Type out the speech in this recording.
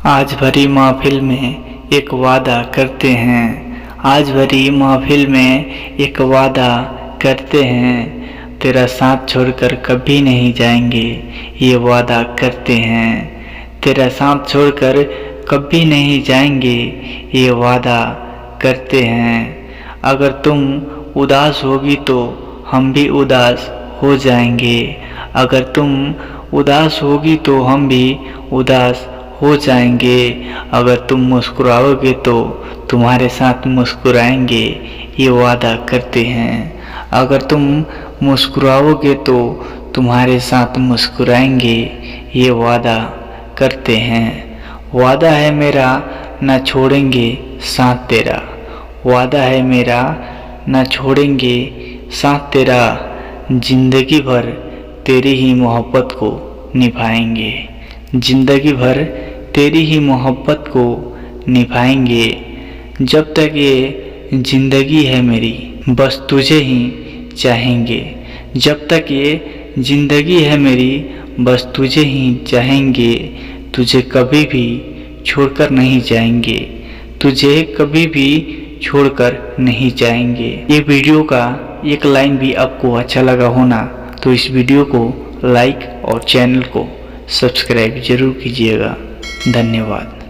आज भरी महफिल में एक वादा करते हैं। आज भरी महफिल में एक वादा करते हैं, तेरा साथ छोड़कर कभी नहीं जाएंगे, ये वादा करते हैं। तेरा साथ छोड़कर कभी नहीं जाएंगे, ये वादा करते हैं। अगर तुम उदास होगी तो हम भी उदास हो जाएंगे। अगर तुम उदास होगी तो हम भी उदास हो जाएंगे। अगर तुम मुस्कुराओगे तो तुम्हारे साथ मुस्कुराएंगे, ये वादा करते हैं। अगर तुम मुस्कुराओगे तो तुम्हारे साथ मुस्कुराएंगे, ये वादा करते हैं। वादा है मेरा न छोड़ेंगे साथ तेरा, वादा है मेरा न छोड़ेंगे साथ तेरा, जिंदगी भर तेरी ही मोहब्बत को निभाएंगे। जिंदगी भर तेरी ही मोहब्बत को निभाएंगे। जब तक ये जिंदगी है मेरी बस तुझे ही चाहेंगे। जब तक ये जिंदगी है मेरी बस तुझे ही चाहेंगे। तुझे कभी भी छोड़कर नहीं जाएंगे, तुझे कभी भी छोड़कर नहीं जाएंगे। ये वीडियो का एक लाइन भी आपको अच्छा लगा होना तो इस वीडियो को लाइक और चैनल को सब्सक्राइब जरूर कीजिएगा। धन्यवाद।